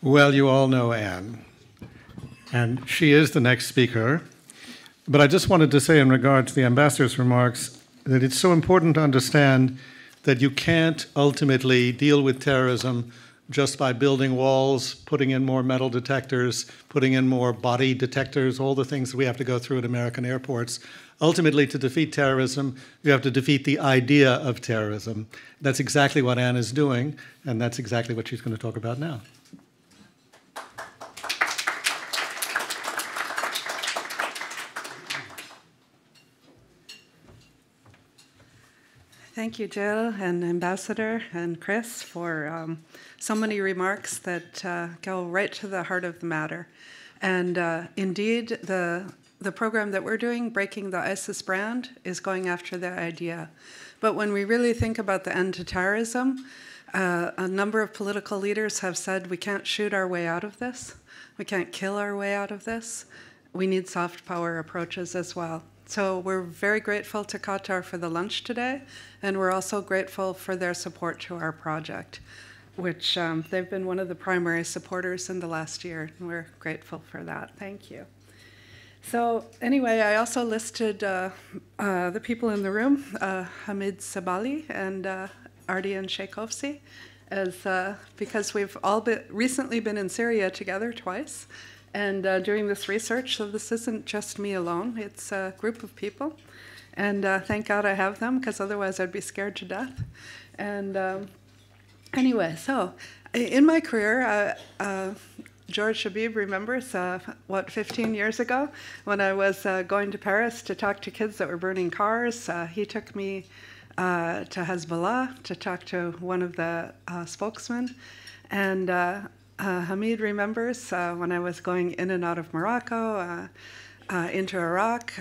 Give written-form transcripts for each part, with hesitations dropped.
Well, you all know Anne, and she is the next speaker. But I just wanted to say in regard to the ambassador's remarks that it's so important to understand that you can't ultimately deal with terrorism just by building walls, putting in more metal detectors, putting in more body detectors, all the things that we have to go through at American airports. Ultimately, to defeat terrorism, you have to defeat the idea of terrorism. That's exactly what Anne is doing, and that's exactly what she's going to talk about now. Thank you, Jill and Ambassador and Chris, for so many remarks that go right to the heart of the matter. And indeed, the program that we're doing, Breaking the ISIS Brand, is going after the idea. But when we really think about the end to terrorism, a number of political leaders have said we can't shoot our way out of this. We can't kill our way out of this. We need soft power approaches as well. So we're very grateful to Qatar for the lunch today, and we're also grateful for their support to our project, which they've been one of the primary supporters in the last year, and we're grateful for that. Thank you. So anyway, I also listed the people in the room, Hamid Sabali and Ardian Sheikhovsi, as because we've all recently been in Syria together twice. And doing this research, so this isn't just me alone, it's a group of people. And thank God I have them, because otherwise I'd be scared to death. And anyway, so in my career, George Shabib remembers, 15 years ago, when I was going to Paris to talk to kids that were burning cars, he took me to Hezbollah to talk to one of the spokesmen. And Hamid remembers when I was going in and out of Morocco, into Iraq,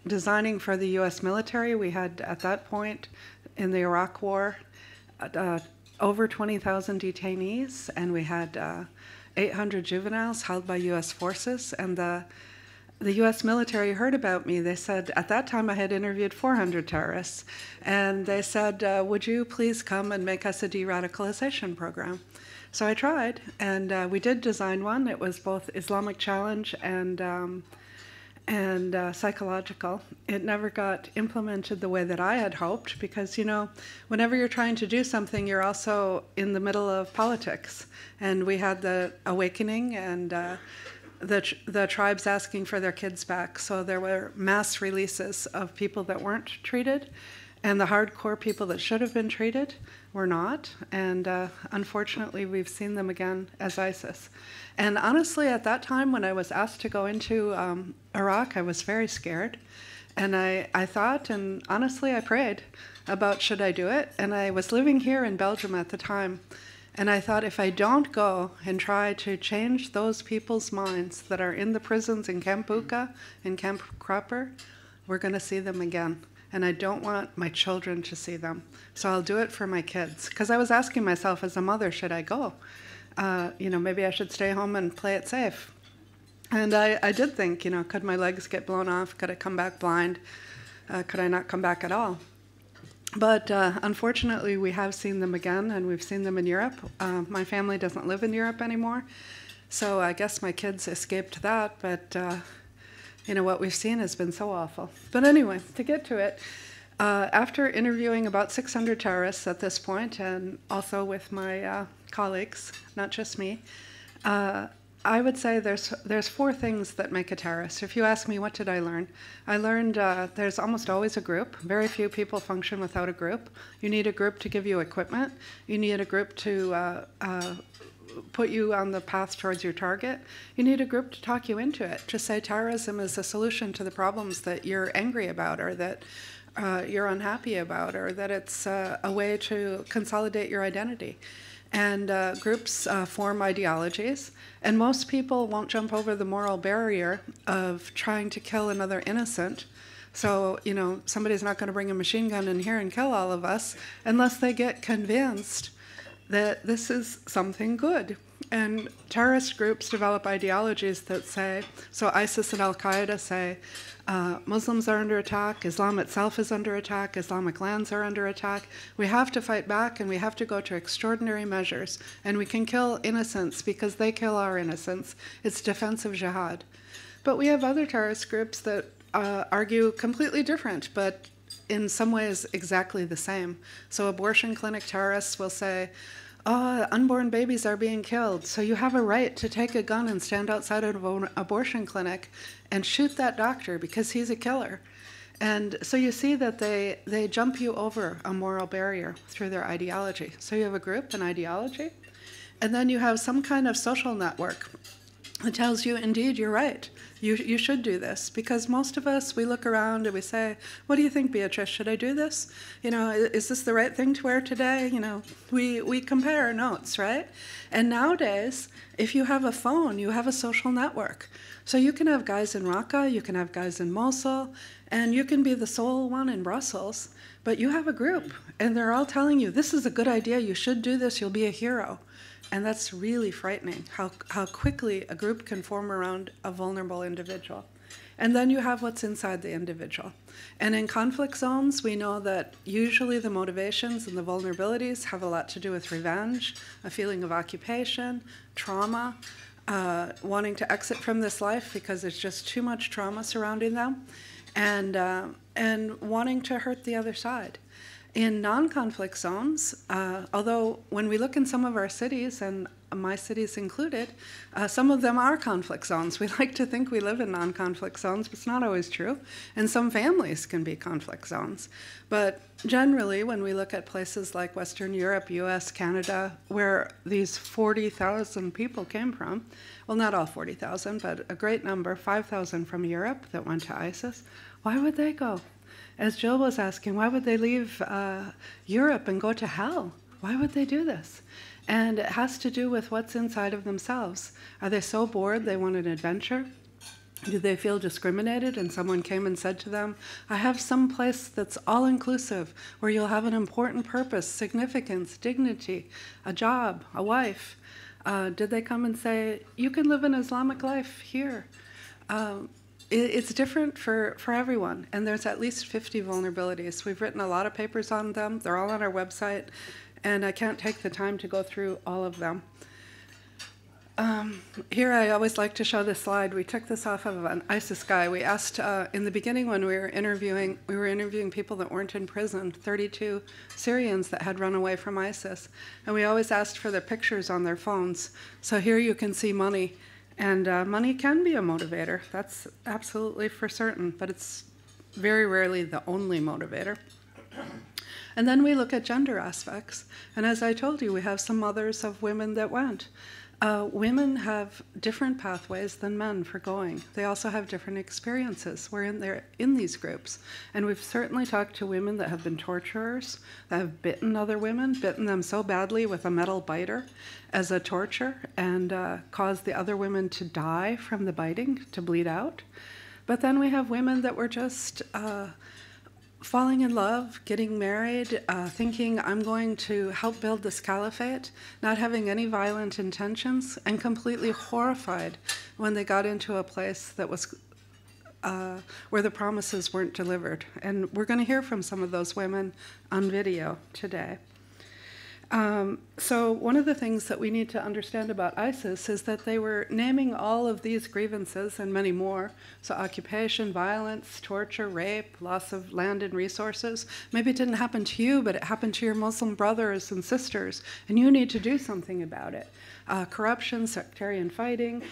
designing for the US military. We had, at that point in the Iraq War, over 20,000 detainees, and we had 800 juveniles held by US forces. And the US military heard about me. They said, at that time I had interviewed 400 terrorists, and they said, would you please come and make us a de-radicalization program? So I tried, and we did design one. It was both Islamic challenge and psychological. It never got implemented the way that I had hoped, because, you know, whenever you're trying to do something, you're also in the middle of politics. And we had the awakening and the tribes asking for their kids back. So there were mass releases of people that weren't treated, and the hardcore people that should have been treated were not. And unfortunately, we've seen them again as ISIS. And honestly, at that time, when I was asked to go into Iraq, I was very scared. And I thought, and honestly, I prayed about should I do it. And I was living here in Belgium at the time. And I thought, if I don't go and try to change those people's minds that are in the prisons in Camp Bucca and Camp Cropper, we're going to see them again. And I don't want my children to see them. So I'll do it for my kids. Because I was asking myself as a mother, should I go? You know, maybe I should stay home and play it safe. And I did think, you know, could my legs get blown off? Could I come back blind? Could I not come back at all? But unfortunately, we have seen them again, and we've seen them in Europe. My family doesn't live in Europe anymore. So I guess my kids escaped that, but you know, what we've seen has been so awful. But anyway, to get to it, after interviewing about 600 terrorists at this point, and also with my colleagues, not just me, I would say there's four things that make a terrorist. If you ask me, what did I learn? I learned there's almost always a group. Very few people function without a group. You need a group to give you equipment. You need a group to put you on the path towards your target. You need a group to talk you into it, to say terrorism is a solution to the problems that you're angry about, or that you're unhappy about, or that it's a way to consolidate your identity. And groups form ideologies, and most people won't jump over the moral barrier of trying to kill another innocent. So, you know, somebody's not going to bring a machine gun in here and kill all of us unless they get convinced that this is something good. And terrorist groups develop ideologies that say, so ISIS and Al-Qaeda say, Muslims are under attack, Islam itself is under attack, Islamic lands are under attack. We have to fight back, and we have to go to extraordinary measures. And we can kill innocents because they kill our innocents. It's defensive jihad. But we have other terrorist groups that argue completely different, but in some ways exactly the same. So abortion clinic terrorists will say, oh, unborn babies are being killed, so you have a right to take a gun and stand outside of an abortion clinic and shoot that doctor because he's a killer. And so you see that they jump you over a moral barrier through their ideology. So you have a group, an ideology, and then you have some kind of social network that tells you, indeed, you're right. You should do this. Because most of us, we look around and we say, what do you think, Beatrice? Should I do this? Is this the right thing to wear today? We compare notes, right? And nowadays, if you have a phone, you have a social network. So you can have guys in Raqqa, you can have guys in Mosul, and you can be the sole one in Brussels, but you have a group, and they're all telling you, this is a good idea, you should do this, you'll be a hero. And that's really frightening, how quickly a group can form around a vulnerable individual. And then you have what's inside the individual. And in conflict zones, we know that usually the motivations and the vulnerabilities have a lot to do with revenge, a feeling of occupation, trauma, wanting to exit from this life because there's just too much trauma surrounding them, and wanting to hurt the other side. In non-conflict zones, although when we look in some of our cities, and my cities included, some of them are conflict zones. We like to think we live in non-conflict zones, but it's not always true. And some families can be conflict zones. But generally, when we look at places like Western Europe, US, Canada, where these 40,000 people came from, well, not all 40,000, but a great number, 5,000 from Europe that went to ISIS, why would they go? As Jill was asking, why would they leave Europe and go to hell? Why would they do this? And it has to do with what's inside of themselves. Are they so bored they want an adventure? Do they feel discriminated and someone came and said to them, I have some place that's all-inclusive where you'll have an important purpose, significance, dignity, a job, a wife? Did they come and say, you can live an Islamic life here? It's different for everyone, and there's at least 50 vulnerabilities. We've written a lot of papers on them. They're all on our website, and I can't take the time to go through all of them. Here I always like to show this slide. We took this off of an ISIS guy. We asked in the beginning when we were interviewing people that weren't in prison, 32 Syrians that had run away from ISIS, and we always asked for their pictures on their phones. So here you can see money. And money can be a motivator, that's absolutely for certain, but it's very rarely the only motivator. And then we look at gender aspects. And as I told you, we have some mothers of women that went. Women have different pathways than men for going. They also have different experiences. We're in these groups. And we've certainly talked to women that have been torturers, that have bitten other women, bitten them so badly with a metal biter as a torture, and caused the other women to die from the biting, to bleed out. But then we have women that were just falling in love, getting married, thinking I'm going to help build this caliphate, not having any violent intentions, and completely horrified when they got into a place that was where the promises weren't delivered. And we're going to hear from some of those women on video today. So one of the things that we need to understand about ISIS is that they were naming all of these grievances and many more. So occupation, violence, torture, rape, loss of land and resources. Maybe it didn't happen to you, but it happened to your Muslim brothers and sisters, and you need to do something about it. Corruption, sectarian fighting,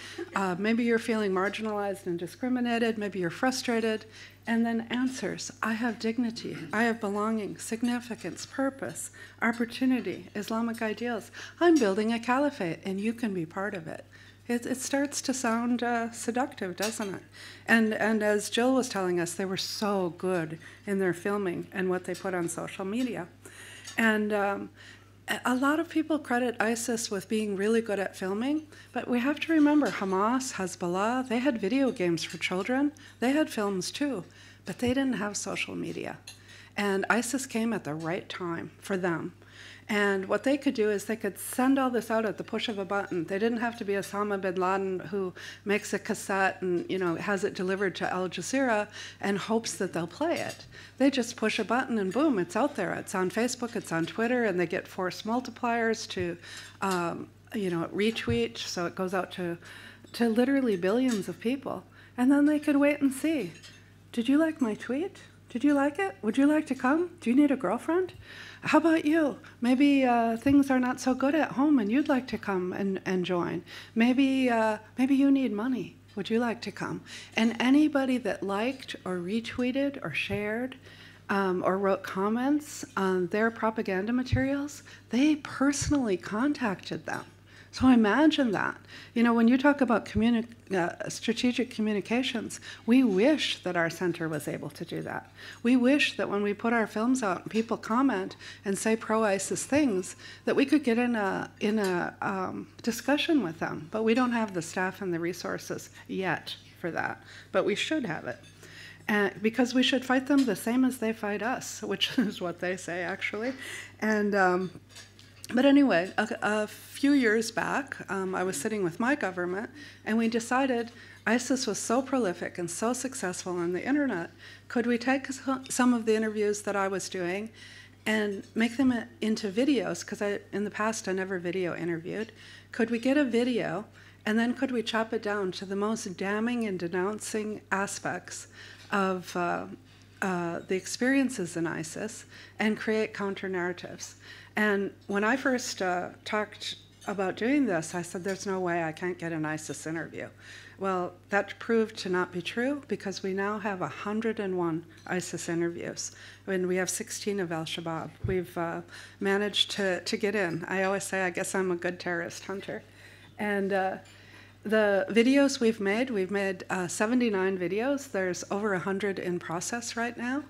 maybe you're feeling marginalized and discriminated, maybe you're frustrated, and then answers. I have dignity, I have belonging, significance, purpose, opportunity, Islamic ideals. I'm building a caliphate, and you can be part of it. It starts to sound seductive, doesn't it? And as Jill was telling us, they were so good in their filming and what they put on social media. And a lot of people credit ISIS with being really good at filming, but we have to remember Hamas, Hezbollah, they had video games for children. They had films too, but they didn't have social media. And ISIS came at the right time for them. And what they could do is they could send all this out at the push of a button. They didn't have to be Osama bin Laden who makes a cassette and, you know, has it delivered to Al Jazeera and hopes that they'll play it. They just push a button and boom, it's out there. It's on Facebook, it's on Twitter, and they get force multipliers to, you know, retweet, so it goes out to literally billions of people. And then they could wait and see. Did you like my tweet? Did you like it? Would you like to come? Do you need a girlfriend? How about you? Maybe things are not so good at home and you'd like to come and join. Maybe you need money. Would you like to come? And anybody that liked or retweeted or shared or wrote comments on their propaganda materials, they personally contacted them. So imagine that. You know, when you talk about strategic communications, we wish that our center was able to do that. We wish that when we put our films out and people comment and say pro-ISIS things, that we could get in a discussion with them. But we don't have the staff and the resources yet for that. But we should have it. Because we should fight them the same as they fight us, which is what they say, actually. And but anyway, a few years back, I was sitting with my government, and we decided ISIS was so prolific and so successful on the internet, could we take some of the interviews that I was doing and make them into videos, because in the past I never video interviewed. Could we get a video, and then could we chop it down to the most damning and denouncing aspects of the experiences in ISIS and create counter-narratives? And when I first talked about doing this, I said, there's no way I can't get an ISIS interview. Well, that proved to not be true, because we now have 101 ISIS interviews, and we have 16 of al-Shabaab. We've managed to get in. I always say, I guess I'm a good terrorist hunter. And the videos we've made 79 videos. There's over 100 in process right now.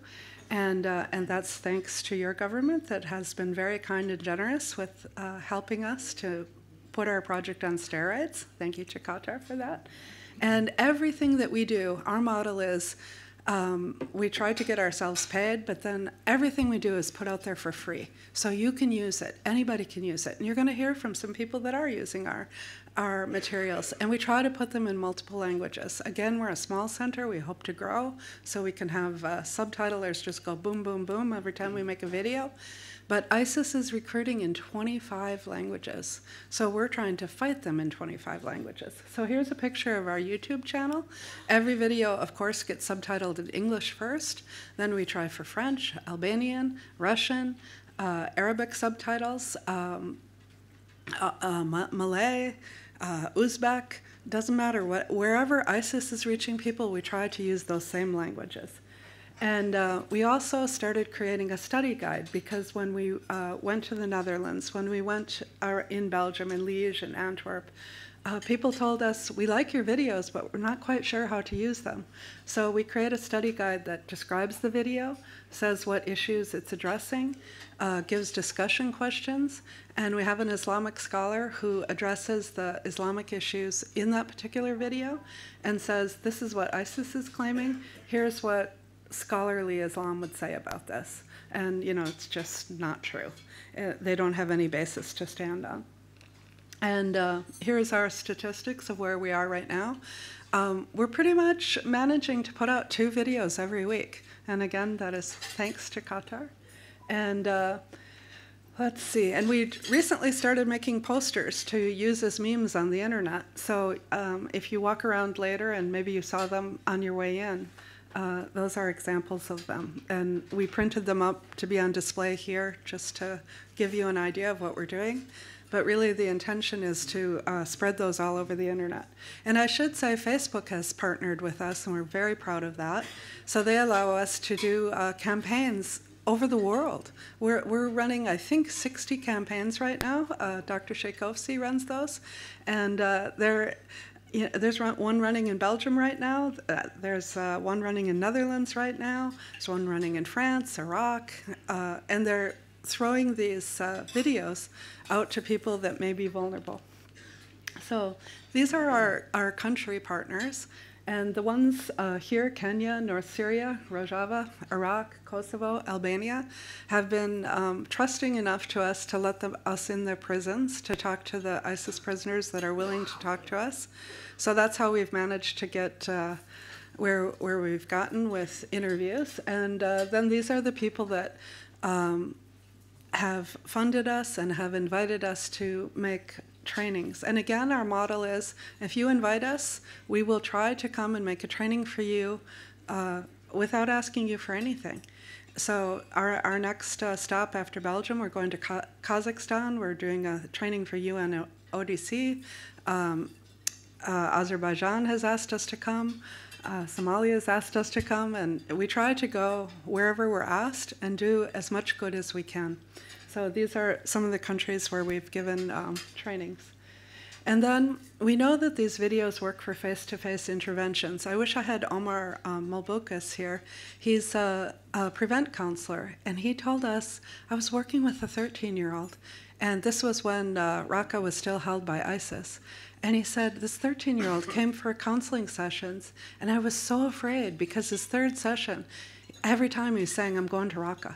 And that's thanks to your government that has been very kind and generous with helping us to put our project on steroids. Thank you to Qatar for that. And everything that we do, our model is we try to get ourselves paid, but then everything we do is put out there for free. So you can use it. Anybody can use it. And you're going to hear from some people that are using our materials. And we try to put them in multiple languages. Again, we're a small center. We hope to grow so we can have subtitlers just go boom, boom, boom every time we make a video. But ISIS is recruiting in 25 languages. So we're trying to fight them in 25 languages. So here's a picture of our YouTube channel. Every video, of course, gets subtitled in English first. Then we try for French, Albanian, Russian, Arabic subtitles, Malay, Uzbek, doesn't matter. Wherever ISIS is reaching people, we try to use those same languages. And we also started creating a study guide, because when we went to the Netherlands, when we went in Belgium, in Liège and Antwerp, people told us, we like your videos, but we're not quite sure how to use them. So we create a study guide that describes the video, says what issues it's addressing, gives discussion questions, and we have an Islamic scholar who addresses the Islamic issues in that particular video and says, this is what ISIS is claiming, here's what scholarly Islam would say about this. And, you know, it's just not true. They don't have any basis to stand on. And here's our statistics of where we are right now. We're pretty much managing to put out 2 videos every week. And again, that is thanks to Qatar. And let's see, and we recently started making posters to use as memes on the internet. So if you walk around later and maybe you saw them on your way in, those are examples of them. And we printed them up to be on display here just to give you an idea of what we're doing. But really the intention is to spread those all over the internet. And I should say Facebook has partnered with us, and we're very proud of that. So they allow us to do campaigns over the world. We're running, I think, 60 campaigns right now. Dr. Sheikovsky runs those. And there's one running in Belgium right now. There's one running in Netherlands right now. There's one running in France, Iraq. And they're throwing these videos out to people that may be vulnerable. So these are our country partners. And the ones here, Kenya, North Syria, Rojava, Iraq, Kosovo, Albania, have been trusting enough to us to let us in their prisons to talk to the ISIS prisoners that are willing to talk to us. So that's how we've managed to get where we've gotten with interviews. And then these are the people that have funded us and have invited us to make trainings. And again, our model is, if you invite us, we will try to come and make a training for you without asking you for anything. So our next stop after Belgium, we're going to Kazakhstan. We're doing a training for UN ODC. Azerbaijan has asked us to come. Somalia has asked us to come, and we try to go wherever we're asked and do as much good as we can. So these are some of the countries where we've given trainings. And then we know that these videos work for face-to-face interventions. I wish I had Omar Mulbukas here. He's a prevent counselor, and he told us, I was working with a 13-year-old, and this was when Raqqa was still held by ISIS. And he said, this 13-year-old came for counseling sessions, and I was so afraid because his third session, every time he was saying, I'm going to Raqqa.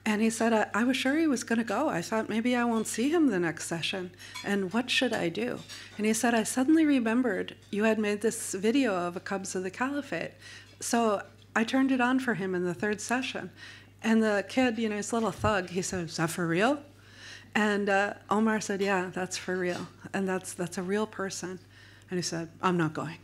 And he said, I was sure he was going to go. I thought maybe I won't see him the next session. And what should I do? And he said, I suddenly remembered you had made this video of a Cubs of the Caliphate. So I turned it on for him in the third session. And the kid, you know, he's a little thug. He said, is that for real? And Omar said, yeah, that's for real. And that's a real person. And he said, I'm not going.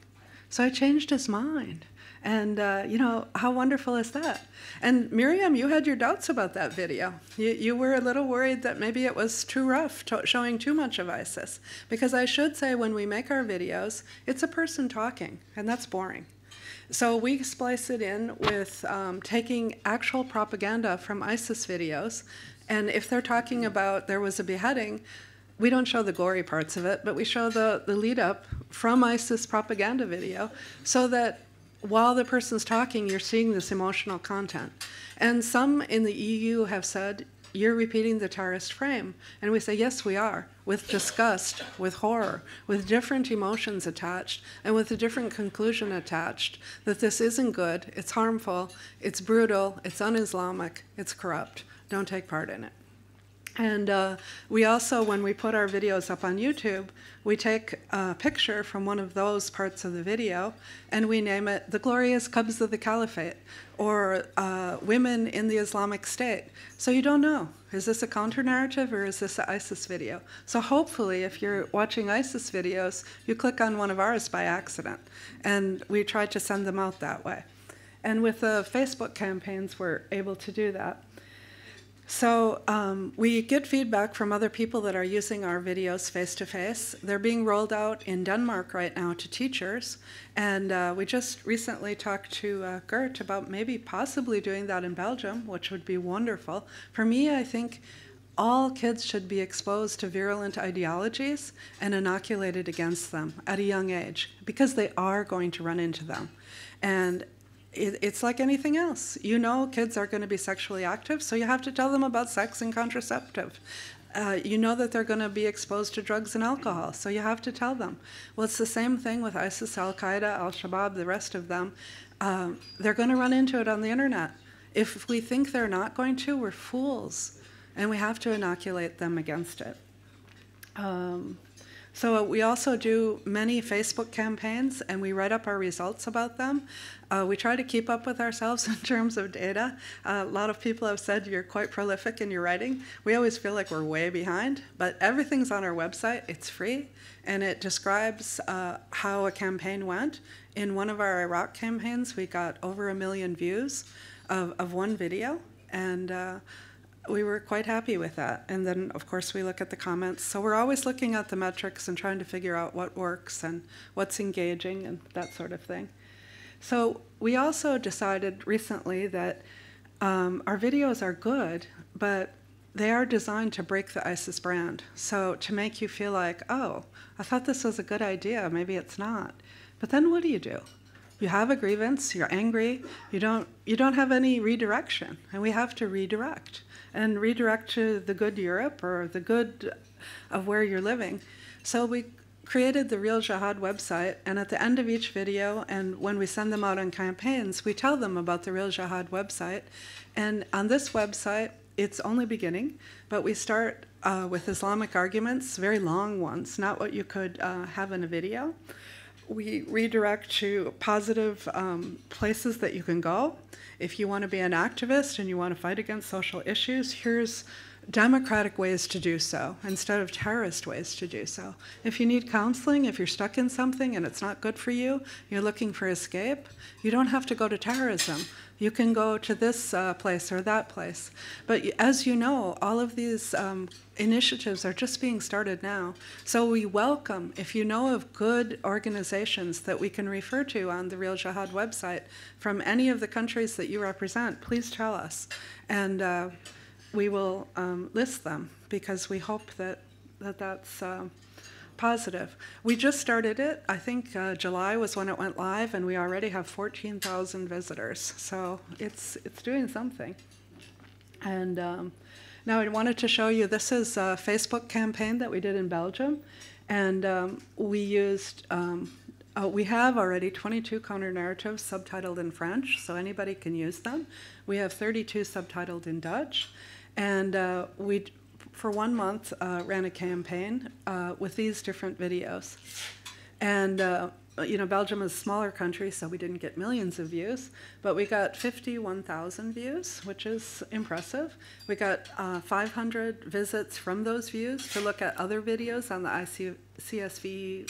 So I changed his mind. And, you know, how wonderful is that? And Miriam, you had your doubts about that video. You were a little worried that maybe it was too rough, showing too much of ISIS. Because I should say, when we make our videos, it's a person talking, and that's boring. So we splice it in with taking actual propaganda from ISIS videos. And if they're talking about there was a beheading, we don't show the gory parts of it, but we show the lead up from ISIS propaganda video so that while the person's talking, you're seeing this emotional content. And some in the EU have said, you're repeating the terrorist frame. And we say, yes, we are, with disgust, with horror, with different emotions attached, and with a different conclusion attached, that this isn't good, it's harmful, it's brutal, it's un-Islamic, it's corrupt. Don't take part in it. And we also, when we put our videos up on YouTube, we take a picture from one of those parts of the video, and we name it The Glorious Cubs of the Caliphate, or Women in the Islamic State. So you don't know, is this a counter-narrative or is this an ISIS video? So hopefully, if you're watching ISIS videos, you click on one of ours by accident. And we try to send them out that way. And with the Facebook campaigns, we're able to do that. So we get feedback from other people that are using our videos face-to-face. They're being rolled out in Denmark right now to teachers. And we just recently talked to Gert about maybe possibly doing that in Belgium, which would be wonderful. For me, I think all kids should be exposed to virulent ideologies and inoculated against them at a young age, because they are going to run into them. And it's like anything else. You know kids are going to be sexually active, so you have to tell them about sex and contraceptive. You know that they're going to be exposed to drugs and alcohol, so you have to tell them. Well, it's the same thing with ISIS, Al-Qaeda, Al-Shabaab, the rest of them. They're going to run into it on the internet. If we think they're not going to, we're fools, and we have to inoculate them against it. So we also do many Facebook campaigns, and we write up our results about them. We try to keep up with ourselves in terms of data. A lot of people have said you're quite prolific in your writing. We always feel like we're way behind, but everything's on our website. It's free, and it describes how a campaign went. In one of our Iraq campaigns, we got over 1 million views of one video, and we were quite happy with that. And then, of course, we look at the comments. So we're always looking at the metrics and trying to figure out what works and what's engaging and that sort of thing. So we also decided recently that our videos are good, but they are designed to break the ISIS brand. So to make you feel like, oh, I thought this was a good idea, maybe it's not. But then what do? You have a grievance, you're angry, you don't have any redirection, and we have to redirect. And redirect to the good Europe or the good of where you're living. So created the Real Jihad website, and at the end of each video, and when we send them out on campaigns, we tell them about the Real Jihad website. And on this website, it's only beginning, but we start with Islamic arguments, very long ones, not what you could have in a video. We redirect to positive places that you can go. If you want to be an activist and you want to fight against social issues, here's democratic ways to do so instead of terrorist ways to do so. If you need counseling, if you're stuck in something and it's not good for you, you're looking for escape, you don't have to go to terrorism. You can go to this place or that place. But as you know, all of these initiatives are just being started now. So we welcome, if you know of good organizations that we can refer to on the Real Jihad website from any of the countries that you represent, please tell us. And we will list them because we hope that that's positive. We just started it. I think July was when it went live, and we already have 14,000 visitors. So it's doing something. And now I wanted to show you, this is a Facebook campaign that we did in Belgium. And we used, we have already 22 counter-narratives subtitled in French, so anybody can use them. We have 32 subtitled in Dutch. And we, for 1 month, ran a campaign with these different videos. And you know, Belgium is a smaller country, so we didn't get millions of views, but we got 51,000 views, which is impressive. We got 500 visits from those views to look at other videos on the ICSVE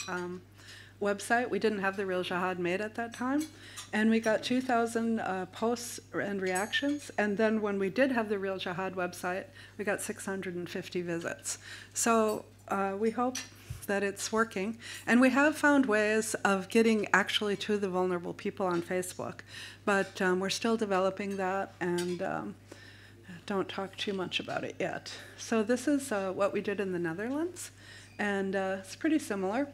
website. We didn't have the Real Jihad made at that time. And we got 2,000 posts and reactions. And then when we did have the Real Jihad website, we got 650 visits. So we hope that it's working. And we have found ways of getting actually to the vulnerable people on Facebook. But we're still developing that, and don't talk too much about it yet. So this is what we did in the Netherlands. And it's pretty similar.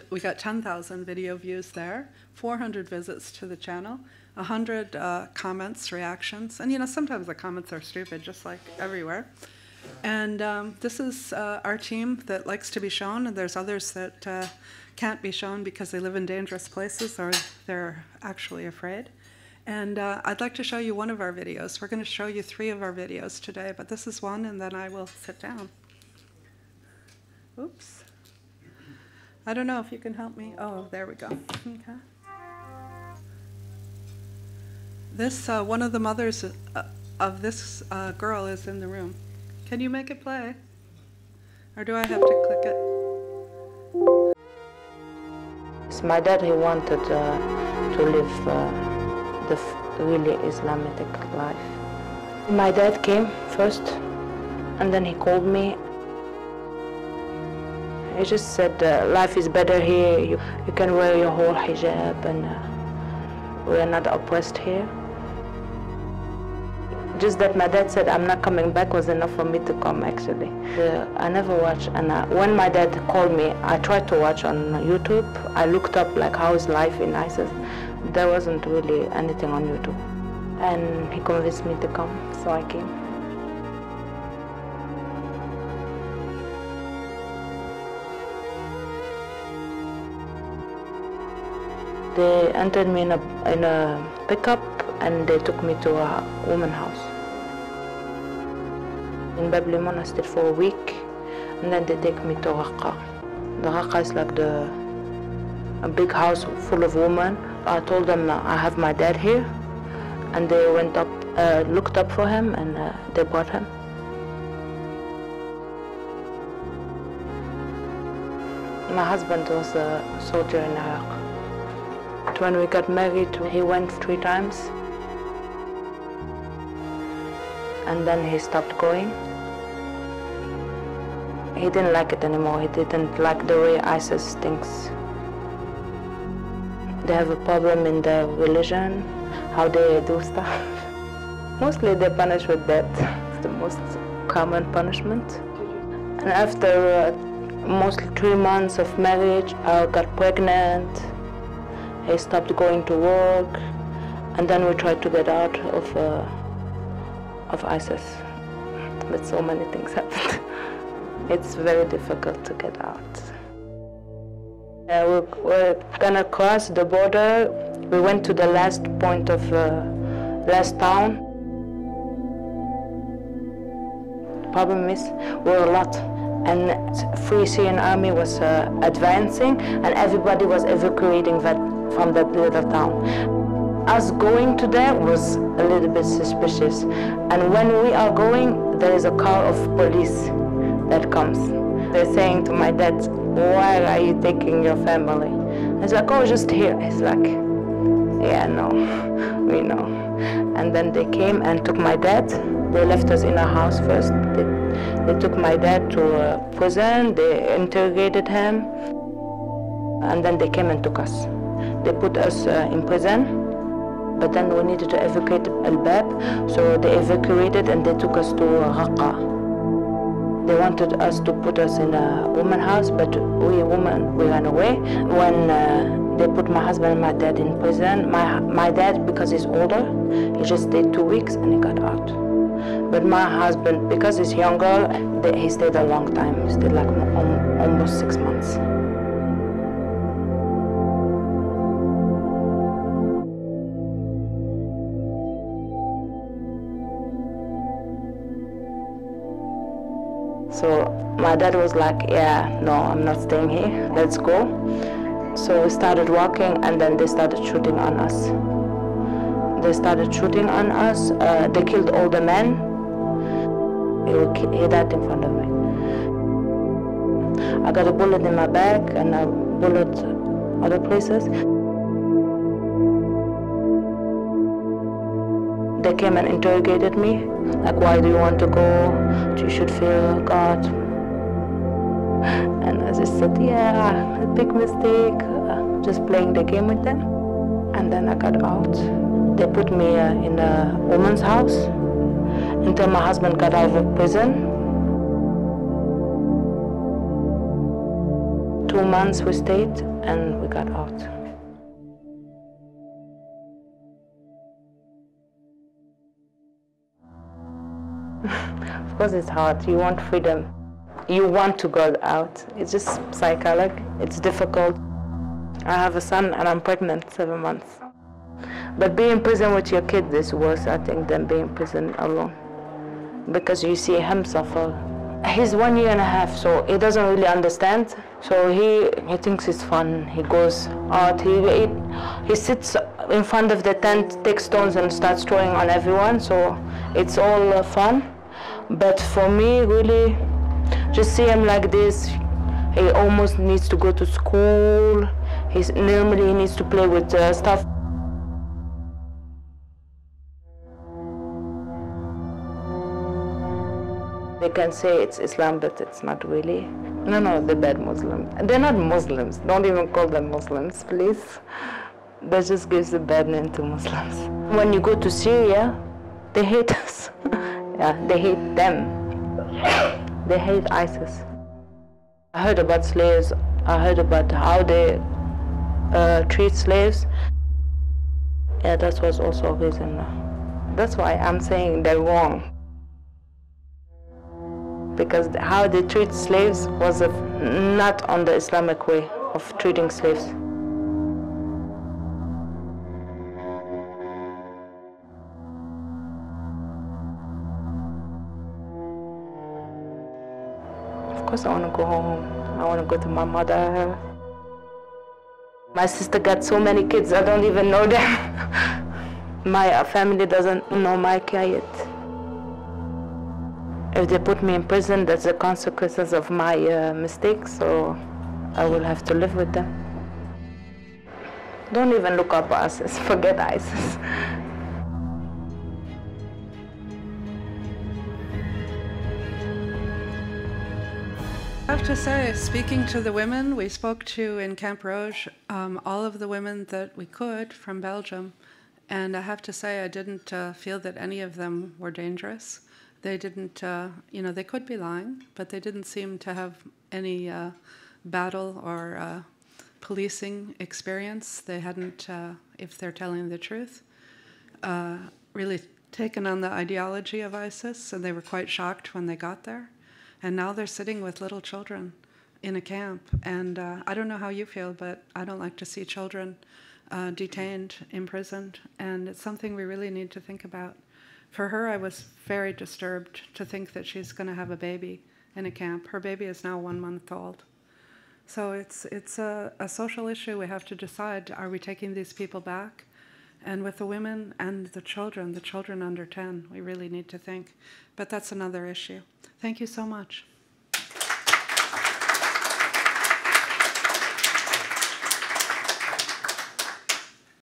We got 10,000 video views there, 400 visits to the channel, 100 comments, reactions. And you know, sometimes the comments are stupid, just like everywhere. And this is our team that likes to be shown, and there's others that can't be shown because they live in dangerous places or they're actually afraid. And I'd like to show you one of our videos. We're going to show you 3 of our videos today, but this is one, and then I will sit down. Oops. I don't know if you can help me. Oh, there we go. Okay. This, one of the mothers of this girl is in the room. Can you make it play? Or do I have to click it? So my dad, he wanted to live the really Islamic life. My dad came first, and then he called me. He just said, life is better here, you can wear your whole hijab, and we are not oppressed here. Just that my dad said I'm not coming back was enough for me to come, actually. I never watched, and when my dad called me, I tried to watch on YouTube. I looked up like how's life in ISIS. There wasn't really anything on YouTube. And he convinced me to come, so I came. They entered me in a pickup, and they took me to a woman's house in Babli Monastery for a week, and then they take me to Raqqa. The Raqqa is like a big house full of women. I told them I have my dad here, and they went up, looked up for him, and they brought him. My husband was a soldier in Iraq. When we got married, he went 3 times, and then he stopped going. He didn't like it anymore. He didn't like the way ISIS thinks. They have a problem in their religion, how they do stuff. Mostly they punish with death. It's the most common punishment. And after mostly 3 months of marriage, I got pregnant. He stopped going to work, and then we tried to get out of ISIS. But so many things happened. It's very difficult to get out. We're gonna cross the border. We went to the last point of last town. Problem is, we're a lot, and Free Syrian Army was advancing, and everybody was evacuating from that little town. Us going to there was a little bit suspicious, and when we are going, there is a car of police that comes. They're saying to my dad, "Why are you taking your family?" He's like, "Oh, just here." He's like, "Yeah, no, we know." And then they came and took my dad. They left us in a house first. They took my dad to prison. They interrogated him, and then they came and took us. They put us in prison, but then we needed to evacuate Al-Bab, so they evacuated and they took us to Raqqa. They wanted us to put us in a woman's house, but we ran away. When they put my husband and my dad in prison, my dad, because he's older, he just stayed 2 weeks and he got out. But my husband, because he's younger, he stayed a long time. He stayed like almost 6 months. So my dad was like, "Yeah, no, I'm not staying here, let's go." So we started walking, and then they started shooting on us. They started shooting on us. They killed all the men. He died in front of me. I got a bullet in my back and a bullet other places. They came and interrogated me, like, "Why do you want to go? You should fear God." And I just said, "Yeah, a big mistake, just playing the game with them." And then I got out. They put me in a woman's house until my husband got out of prison. 2 months we stayed and we got out. Of course it's hard. You want freedom. You want to go out. It's just psychological. It's difficult. I have a son and I'm pregnant 7 months. But being in prison with your kid is worse, I think, than being in prison alone. Because you see him suffer. He's 1 year and a half, so he doesn't really understand. So he thinks it's fun. He goes out. He sits in front of the tent, takes stones and starts throwing on everyone. So it's all fun. But for me, really, just see him like this. He almost needs to go to school. Normally he needs to play with stuff. They can say it's Islam, but it's not really. No, they're bad Muslims. They're not Muslims. Don't even call them Muslims, please. That just gives a bad name to Muslims. When you go to Syria, they hate us. Yeah, they hate them. They hate ISIS. I heard about slaves. I heard about how they treat slaves. Yeah, that was also a reason. That's why I'm saying they're wrong. Because how they treat slaves was not on the Islamic way of treating slaves. Of course I want to go home. I want to go to my mother. My sister got so many kids, I don't even know them. My family doesn't know my kid yet. If they put me in prison, that's the consequences of my mistakes, so I will have to live with them. Don't even look up ISIS, forget ISIS. I have to say, speaking to the women we spoke to in Camp Rouge, all of the women that we could from Belgium, and I have to say I didn't feel that any of them were dangerous. They didn't, they could be lying, but they didn't seem to have any battle or policing experience. They hadn't, if they're telling the truth, really taken on the ideology of ISIS, and they were quite shocked when they got there. And now they're sitting with little children in a camp. And I don't know how you feel, but I don't like to see children detained, imprisoned, and it's something we really need to think about. For her, I was very disturbed to think that she's going to have a baby in a camp. Her baby is now 1 month old. So it's a social issue. We have to decide, are we taking these people back? And with the women and the children under 10, we really need to think. But that's another issue. Thank you so much.